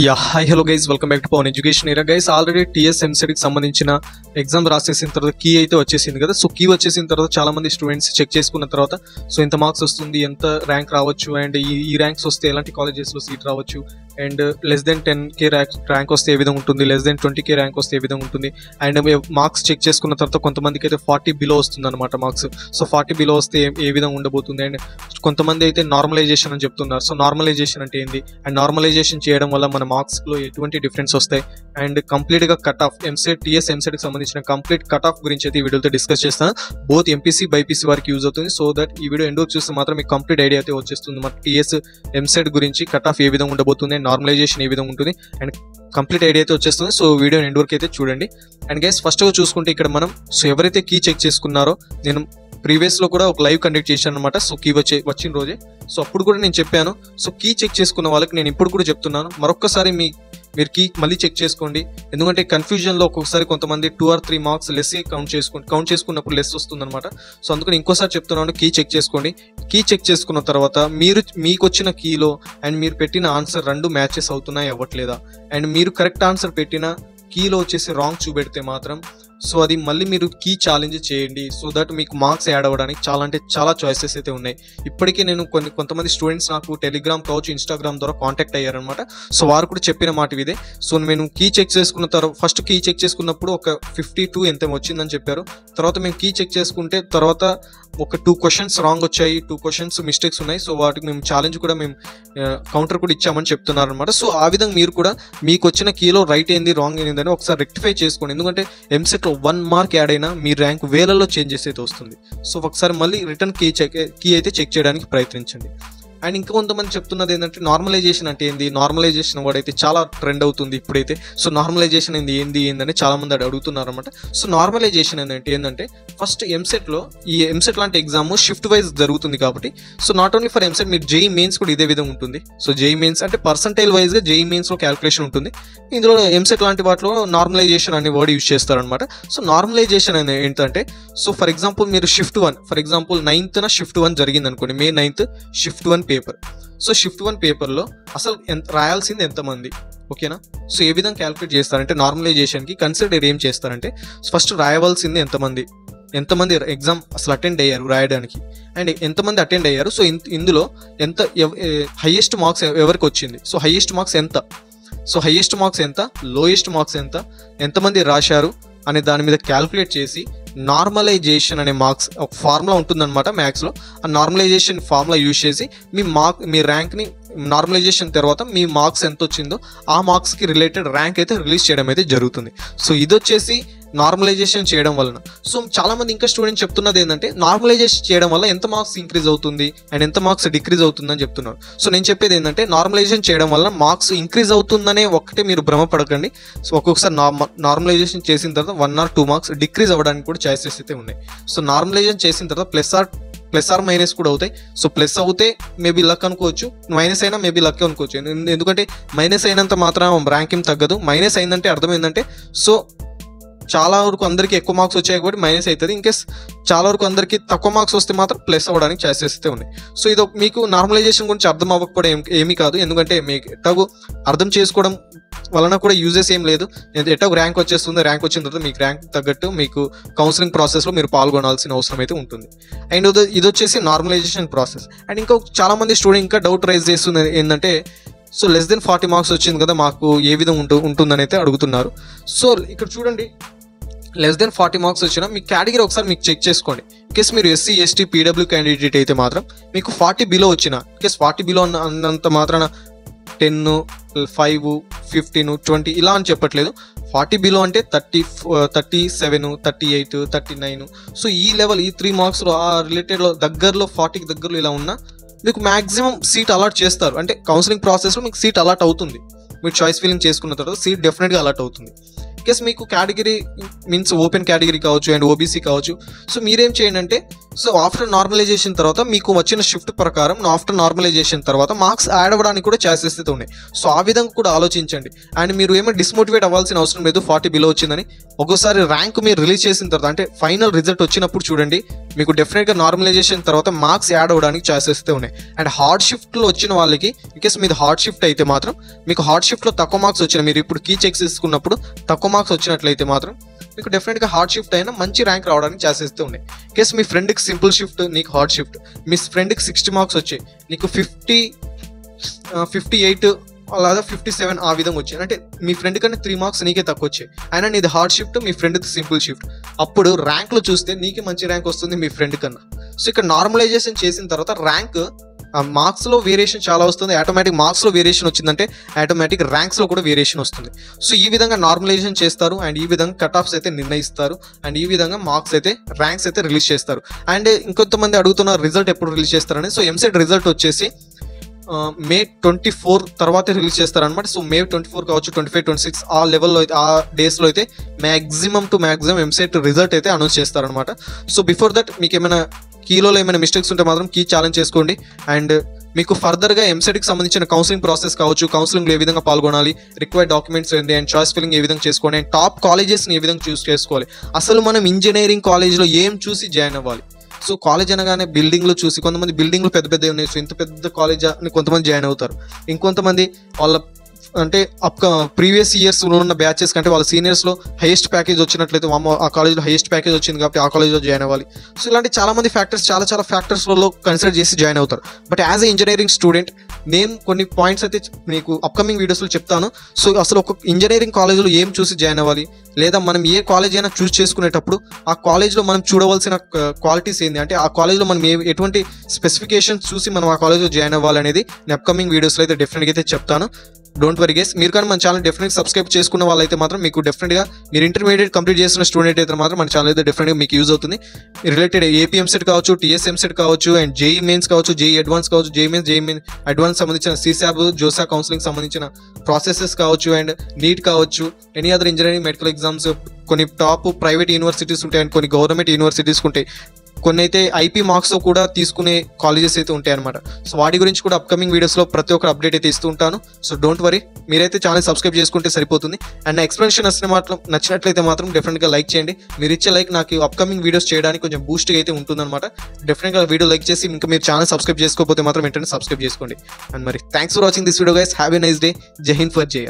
Hi hello guys, welcome back to Pavan education area. Guys, already TS ఎంసెట్కి సంబంధించిన exam రాసేసిన తర్వాత key అయితే వచ్చేసింది కదా. సో కీ వచ్చేసిన తర్వాత చాలా మంది స్టూడెంట్స్ చెక్ చేసుకున్న తర్వాత సో ఎంత మార్క్స్ వస్తుంది, ఎంత ర్యాంక్ రావచ్చు, అండ్ ఈ ర్యాంక్స్ వస్తే ఎలాంటి కాలేజెస్లో సీట్ రావచ్చు, and less than 10K rank వస్తే ఏ విధంగా ఉంటుంది, లెస్ దెన్ 20K ర్యాంక్ వస్తే ఏ విధంగా ఉంటుంది, అండ్ మార్క్స్ చెక్ చేసుకున్న తర్వాత కొంతమందికి అయితే 40 బిలో వస్తుంది అనమాట మార్క్స్. సో 40 బిలో వస్తే ఏ విధంగా ఉండబోతుంది, అండ్ కొంతమంది అయితే నార్మలైజేషన్ అని చెప్తున్నారు. సో నార్మలైజేషన్ అంటే ఏంటి, అండ్ నార్మలైజేషన్ చేయడం వల్ల మన మార్క్స్లో ఎటువంటి డిఫరెన్స్ వస్తాయి, అండ్ కంప్లీట్గా కట్ ఆఫ్ టీఎస్ ఎంసెట్కి సంబంధించిన కంప్లీట్ కట్ ఆఫ్ గురించి అయితే ఈ వీడియోతో డిస్కస్ చేస్తాను. బోత్ ఎంపీసీ బైపీసీ వారికి యూజ్ అవుతుంది. సో దట్ ఈ వీడియో ఎండ్ చూస్తే మాత్రం మీకు కంప్లీట్ ఐడియా అయితే వచ్చేస్తుంది. మన టీఎస్ ఎంసెట్ గురించి కట్ ఆఫ్ ఏ విధంగా ఉండబోతుంది, నార్మలైజేషన్ ఏ విధంగా ఉంటుంది, అండ్ కంప్లీట్ ఐడియా అయితే వచ్చేస్తుంది. సో వీడియో ఎండ్ వరకు అయితే చూడండి. అండ్ గైస్, ఫస్ట్ చూసుకుంటే ఇక్కడ మనం సో ఎవరైతే కీ చెక్ చేసుకున్నారో, నేను ప్రీవియస్ లో కూడా ఒక లైవ్ కండక్ట్ చేశాను అనమాట. సో కీ వచ్చిన రోజే, సో అప్పుడు కూడా నేను చెప్పాను. సో కీ చెక్ చేసుకున్న వాళ్ళకి నేను ఇప్పుడు కూడా చెప్తున్నాను, మరొక్కసారి మీరు కీ మళ్ళీ చెక్ చేసుకోండి. ఎందుకంటే కన్ఫ్యూజన్ లో ఒక్కొక్కసారి కొంతమంది 2 or 3 మార్క్స్ లెస్ కౌంట్ చేసుకున్నప్పుడు లెస్ వస్తుంది అనమాట. సో అందుకని ఇంకోసారి చెప్తున్నాను, కీ చెక్ చేసుకోండి. కీ చెక్ చేసుకున్న తర్వాత మీకు వచ్చిన కీలో అండ్ మీరు పెట్టిన ఆన్సర్ 2 మ్యాచెస్ అవుతున్నాయి అవ్వట్లేదా, అండ్ మీరు కరెక్ట్ ఆన్సర్ పెట్టిన కీలో వచ్చేసి రాంగ్ చూపెడితే మాత్రం సో అది మళ్ళీ మీరు కీ ఛాలెంజ్ చేయండి. సో దట్ మీకు మార్క్స్ యాడ్ అవ్వడానికి చాలా అంటే చాలా చాయిసెస్ అయితే ఉన్నాయి. ఇప్పటికే నేను కొంతమంది స్టూడెంట్స్ నాకు టెలిగ్రామ్ కావచ్చు, ఇన్స్టాగ్రామ్ ద్వారా కాంటాక్ట్ అయ్యారనమాట. సో వారు కూడా చెప్పిన మాట ఇదే. సో మేము కీ చెక్ చేసుకున్న తర్వాత ఫస్ట్ కీ చెక్ చేసుకున్నప్పుడు ఒక 52 ఎంత వచ్చిందని చెప్పారు. తర్వాత మేము కీ చెక్ చేసుకుంటే తర్వాత ఒక 2 క్వశ్చన్స్ రాంగ్ వచ్చాయి, 2 క్వశ్చన్స్ మిస్టేక్స్ ఉన్నాయి. సో వాటికి మేము ఛాలెంజ్ కూడా మేము కౌంటర్ కూడా ఇచ్చామని చెప్తున్నారు అనమాట. సో ఆ విధంగా మీరు కూడా మీకు వచ్చిన కీలో రైట్ ఏంది రాంగ్ ఏంది అని ఒకసారి రెక్టిఫై చేసుకోండి. ఎందుకంటే ఎంసెట్ 1 మార్క్ యాడ్ అయినా మీ ర్యాంక్ వేలలో చేంజెస్ అయితే వస్తుంది. సో ఒకసారి మళ్ళీ రిటర్న్ కీ అయితే చెక్ చేయడానికి ప్రయత్నించండి. అండ్ ఇంకా కొంతమంది చెప్తున్నది ఏంటంటే నార్మలైజేషన్ అంటే ఏంది, నార్మలైజేషన్ వాడైతే చాలా ట్రెండ్ అవుతుంది ఇప్పుడైతే. సో నార్మలైజేషన్ ఏందని చాలా మంది అడుగుతున్నారు అనమాట. సో నార్మలైజేషన్ ఏంటంటే ఫస్ట్ ఎంసెట్లో ఈ ఎంసెట్ లాంటి ఎగ్జామ్ షిఫ్ట్ వైజ్ జరుగుతుంది కాబట్టి so not only for EAMCET, మీరు జేఈ మెయిన్స్ కూడా ఇదే విధంగా ఉంటుంది. సో జేఈ మెయిన్స్ అంటే పర్సంటైల్ వైజ్గా జేఈ మెయిన్స్లో క్యాలిక్యులేషన్ ఉంటుంది. ఇందులో ఎంసెట్ లాంటి వాటిలో నార్మలైజేషన్ అనే వర్డ్ యూజ్ చేస్తారనమాట. సో నార్మలైజేషన్ అనేది ఏంటంటే సో ఫర్ ఎగ్జాంపుల్ మీరు shift 1 for example 9th shift 1 జరిగింది అనుకోండి, May 9th shift 1 paper. So shift 1 పేపర్లో అసలు రాయాల్సింది ఎంతమంది, ఓకేనా. సో ఏ విధంగా క్యాలిక్యులేట్ చేస్తారంటే నార్మలైజేషన్కి కన్సిడర్ ఏం చేస్తారంటే ఫస్ట్ రాయవలసింది ఎంతమంది ఎగ్జామ్ అసలు అటెండ్ అయ్యారు రాయడానికి, అండ్ ఎంతమంది అటెండ్ అయ్యారు. సో ఇందులో ఎంత హైయెస్ట్ మార్క్స్ ఎవరికి వచ్చింది, సో హైయెస్ట్ మార్క్స్ ఎంత, సో హైయెస్ట్ మార్క్స్ ఎంత, లోయెస్ట్ మార్క్స్ ఎంతమంది రాశారు అనే దాని మీద క్యాలిక్యులేట్ చేసి నార్మలైజేషన్ అనే మార్క్స్ ఒక ఫార్ములా ఉంటుందన్నమాట మ్యాథ్స్లో. ఆ నార్మలైజేషన్ ఫార్ములా యూజ్ చేసి మీ ర్యాంక్ని నార్మలైజేషన్ తర్వాత మీ మార్క్స్ ఎంత వచ్చిందో ఆ మార్క్స్కి రిలేటెడ్ ర్యాంక్ అయితే రిలీజ్ చేయడం అయితే జరుగుతుంది. సో ఇది వచ్చేసి నార్మలైజేషన్ చేయడం వలన. సో చాలా మంది ఇంకా స్టూడెంట్స్ చెప్తున్నది ఏంటంటే నార్మలైజేషన్ చేయడం వల్ల ఎంత మార్క్స్ ఇంక్రీజ్ అవుతుంది అండ్ ఎంత మార్క్స్ డిక్రీజ్ అవుతుందని చెప్తున్నారు. సో నేను చెప్పేది ఏంటంటే నార్మలైజేషన్ చేయడం వల్ల మార్క్స్ ఇంక్రీజ్ అవుతుందనే ఒక్కటే మీరు భ్రమపడకండి. సో ఒక్కొక్కసారి నార్మలైజేషన్ చేసిన తర్వాత 1 or 2 మార్క్స్ డిక్రీజ్ అవ్వడానికి కూడా ఛాయిసెస్ అయితే ఉన్నాయి. సో నార్మలైజేషన్ చేసిన తర్వాత ప్లస్ ఆర్ మైనస్ కూడా అవుతాయి. సో ప్లస్ అవుతే మేబీ లక్ అనుకోవచ్చు, మైనస్ అయినా మేబీ లక్ అనుకోవచ్చు. ఎందుకంటే మైనస్ అయినంత మాత్రం ర్యాంక్ ఏం తగ్గదు. మైనస్ అయిందంటే అర్థం ఏంటంటే సో చాలా వరకు అందరికీ ఎక్కువ మార్క్స్ వచ్చాయి కాబట్టి మైనస్ అవుతుంది. ఇన్కేస్ చాలా వరకు అందరికీ తక్కువ మార్క్స్ వస్తే మాత్రం ప్లస్ అవ్వడానికి ఛాన్సెస్ అయితే ఉన్నాయి. సో ఇది మీకు నార్మలైజేషన్ గురించి అర్థం అవ్వకపోవడం ఏమీ కాదు. ఎందుకంటే మీకు ఎట్లాగో అర్థం చేసుకోవడం వలన కూడా యూజెస్ ఏం లేదు. ఎట్లాగో ర్యాంక్ వచ్చేస్తుంది, ర్యాంక్ వచ్చిన తర్వాత మీకు ర్యాంక్ తగ్గట్టు మీకు కౌన్సిలింగ్ ప్రాసెస్లో మీరు పాల్గొనాల్సిన అవసరం అయితే ఉంటుంది. అండ్ ఇది వచ్చేసి నార్మలైజేషన్ ప్రాసెస్. అండ్ ఇంకా చాలా మంది స్టూడెంట్ ఇంకా డౌట్ రైజ్ చేస్తుంది ఏంటంటే సో లెస్ దెన్ 40 మార్క్స్ వచ్చింది కదా, మాకు ఏ విధంగా ఉంటుందని అయితే అడుగుతున్నారు. సో ఇక్కడ చూడండి, లెస్ దెన్ 40 మార్క్స్ వచ్చినా మీ కేటగిరీ ఒకసారి మీకు చెక్ చేసుకోండి. కేసు మీరు SC ST PW క్యాండిడేట్ అయితే మాత్రం మీకు 40 బిలో వచ్చిన కేసు 40 బిలో అన్నంత మాత్రాన 10, 5, 15, 20 ఇలా అని చెప్పట్లేదు. 40 బిలో అంటే 37, 38, 39. సో ఈ లెవెల్ ఈ 3 మార్క్స్లో ఆ రిలేటెడ్లో దగ్గరలో 40కి దగ్గరలో ఇలా ఉన్నా మీకు మ్యాక్సిమం సీట్ అలాట్ చేస్తారు. అంటే కౌన్సిలింగ్ ప్రాసెస్లో మీకు సీట్ అలాట్ అవుతుంది. మీరు చాయిస్ ఫిల్లింగ్ చేసుకున్న తర్వాత సీట్ డెఫినెట్గా అలాట్ అవుతుంది. కేసు మీకు కేటగిరీ మీన్స్ ఓపెన్ కేటగిరీ కావచ్చు అండ్ OBC కావచ్చు. సో మీరేం చేయండి అంటే సో ఆఫ్టర్ నార్మలైజేషన్ తర్వాత మీకు వచ్చిన షిఫ్ట్ ప్రకారం ఆఫ్టర్ నార్మలైజేషన్ తర్వాత మార్క్స్ యాడ్ అవ్వడానికి కూడా ఛాన్సెస్ అయితే ఉన్నాయి. సో ఆ విధంగా కూడా ఆలోచించండి. అండ్ మీరు ఏమో డిస్మోటివేట్ అవ్వాల్సిన అవసరం లేదు 40 బిలో వచ్చిందని. ఒక్కోసారి ర్యాంక్ మీరు రిలీజ్ చేసిన తర్వాత అంటే ఫైనల్ రిజల్ట్ వచ్చినప్పుడు చూడండి, మీకు డెఫినెట్గా నార్మలైజేషన్ తర్వాత మార్క్స్ యాడ్ అవ్వడానికి ఛాన్సెస్ అయితే ఉన్నాయి. అండ్ హార్డ్ షిఫ్ట్లో వచ్చిన వాళ్ళకి ఇన్కేస్ మీది హార్డ్ షిఫ్ట్ అయితే మాత్రం మీకు హార్డ్ షిఫ్ట్లో తక్కువ మార్క్స్ వచ్చిన, మీరు ఇప్పుడు కీ చెక్స్ తీసుకున్నప్పుడు తక్కువ మార్క్స్ వచ్చినట్లయితే మాత్రం మీకు డెఫినెట్గా హార్డ్ షిఫ్ట్ అయినా మంచి ర్యాంక్ రావడానికి ఛాన్సెస్ అయితే ఉన్నాయి. కేస్ మీ ఫ్రెండ్కి సింపుల్ షిఫ్ట్, నీకు హార్డ్ షిఫ్ట్, మీ ఫ్రెండ్కి 60 మార్క్స్ వచ్చాయి, నీకు 58 అలాగా 57 ఆ విధంగా వచ్చాయి, అంటే మీ ఫ్రెండ్ కన్నా 3 మార్క్స్ నీకే తక్కువ వచ్చాయి, అయినా నీది హార్డ్ షిఫ్ట్, మీ ఫ్రెండ్కి సింపుల్ షిఫ్ట్, అప్పుడు ర్యాంక్లో చూస్తే నీకే మంచి ర్యాంక్ వస్తుంది మీ ఫ్రెండ్ కన్నా. సో ఇక్కడ నార్మలైజేషన్ చేసిన తర్వాత ర్యాంక్ మార్క్స్లో వేరియేషన్ చాలా వస్తుంది. ఆటోమేటిక్ మార్క్స్లో వేరియేషన్ వచ్చిందంటే ఆటోమేటిక్ ర్యాంక్స్లో కూడా వేరియేషన్ వస్తుంది. సో ఈ విధంగా నార్మలైజేషన్ చేస్తారు అండ్ ఈ విధంగా కట్ ఆఫ్స్ అయితే నిర్ణయిస్తారు అండ్ ఈ విధంగా మార్క్స్ అయితే ర్యాంక్స్ అయితే రిలీజ్ చేస్తారు. అండ్ ఇంకొంతమంది అడుగుతున్న రిజల్ట్ ఎప్పుడు రిలీజ్ చేస్తారని. సో ఎంసెట్ రిజల్ట్ వచ్చేసి May 24 తర్వాతే రిలీజ్ చేస్తారనమాట. సో May 24 కావచ్చు, 25, 26 ఆ లెవెల్లో అయితే ఆ డేస్లో అయితే మ్యాక్సిమం ఎంసెట్ రిజల్ట్ అయితే అనౌన్స్ చేస్తారనమాట. సో బిఫోర్ దట్ మీకు ఏమైనా కీలో ఏమైనా మిస్టేక్స్ ఉంటే మాత్రం కీ ఛాలెంజ్ చేసుకోండి. అండ్ మీకు ఫర్దర్గా ఎంసెట్కి సంబంధించిన కౌన్సిలింగ్ ప్రాసెస్ కావచ్చు, కౌన్సిలింగ్లో ఏ విధంగా పాల్గొనాలి, రిక్వైర్డ్ డాక్యుమెంట్స్ ఏంటి అండ్ చాయిస్ ఫిల్లింగ్ ఏ విధంగా చేసుకోండి అండ్ టాప్ కాలేజెస్ని ఏ విధంగా చూస్ చేసుకోవాలి, అసలు మనం ఇంజనీరింగ్ కాలేజ్లో ఏం చూసి జాయిన్ అవ్వాలి. సో కాలేజ్ అనగానే బిల్డింగ్లు చూసి, కొంతమంది బిల్డింగ్లు పెద్ద పెద్ద ఉన్నాయి, సో ఇంత పెద్ద కాలేజ్ అని కొంతమంది జాయిన్ అవుతారు. ఇంకొంతమంది వాళ్ళ అంటే ప్రీవియస్ ఇయర్స్ ఉన్న బ్యాచెస్ కంటే వాళ్ళ సీనియర్స్లో హైయెస్ట్ ప్యాకేజ్ వచ్చినట్లయితే ఆ కాలేజ్లో హైయెస్ట్ ప్యాకేజ్ వచ్చింది కాబట్టి ఆ కాలేజ్లో జాయిన్ అవ్వాలి. సో ఇలాంటి చాలా ఫ్యాక్టర్స్ చాలా ఫ్యాక్టర్స్లలో కన్సిడర్ చేసి జాయిన్ అవుతారు. But as a engineering student నేను కొన్ని పాయింట్స్ అయితే మీకు అప్కమింగ్ వీడియోస్లో చెప్తాను. సో అసలు ఒక ఇంజనీరింగ్ కాలేజ్లో ఏం చూసి జాయిన్ అవ్వాలి, లేదా మనం ఏ కాలేజ్ అయినా చూస్ చేసుకునేటప్పుడు ఆ కాలేజ్లో మనం చూడవలసిన క్వాలిటీస్ ఏంటి, అంటే ఆ కాలేజ్లో మనం ఎటువంటి స్పెసిఫికేషన్స్ చూసి మనం ఆ కాలేజ్లో జాయిన్ అవ్వాలనేది నేను అప్కమింగ్ వీడియోస్లో అయితే డెఫినెట్గా అయితే చెప్తాను. డోంట్ వరీ గైస్, మీరు కానీ మన ఛానల్ డెఫినెట్గా సబ్స్క్రైబ్ చేసుకున్న వాళ్ళైతే మాత్రం మీకు డెఫినెట్గా మీరు ఇంటర్మీడియట్ కంప్లీట్ చేసిన స్టూడెంట్ అయితే మాత్రం మన ఛానల్ అయితే డెఫినెట్గా మీకు యూజ్ అవుతుంది. రిలేటెడ్ ఏపీ ఎంసెట్ కావచ్చు, టీఎస్ ఎంసెట్ కావచ్చు అండ్ జేఈ మెయిన్స్ కావచ్చు, జేఈ అడ్వాన్స్ కావచ్చు, జేఈ మెయిన్ అడ్వాన్స్ సంబంధించిన సిసాబ్, జోసా కౌన్సిలింగ్ సంబంధించిన ప్రాసెసెస్ కావచ్చు అండ్ నీట్ కావచ్చు, any other engineering medical exams, కొన్ని టాప్ ప్రైవేట్ యూనివర్సిటీస్ ఉంటాయి అండ్ కొన్ని గవర్నమెంట్ యూనివర్సిటీస్ ఉంటాయి, కొన్ని అయితే ఐపీ మార్క్స్ కూడా తీసుకునే కాలేజెస్ అయితే ఉంటాయి అనమాట. సో వాటి గురించి కూడా అప్కమింగ్ వీడియోస్లో ప్రతి ఒక్క అప్డేట్ అయితే ఇస్తూ ఉంటాను. సో డోంట్ వరీ, మీరైతే ఛానల్ సబ్స్క్రైబ్ చేసుకుంటే సరిపోతుంది. అండ్ నా ఎక్స్ప్లెనేషన్ నచ్చినట్లయితే మాత్రం డెఫినెట్గా లైక్ చేయండి. మీరు ఇచ్చే లైక్ నాకు అప్కమింగ్ వీడియోస్ చేయడానికి కొంచెం బూస్ట్గా అయితే ఉంటుందన్నమాట. డెఫినెట్గా వీడియో లైక్ చేసి ఇంకా మీరు ఛానల్ సబ్స్క్రైబ్ చేసుకోకపోతే మాత్రం వెంటనే సబ్స్క్రైబ్ చేసుకోండి. అండ్ మరి thanks for watching this video guys. Have a nice day. జై హింద్ ఫర్ జయ.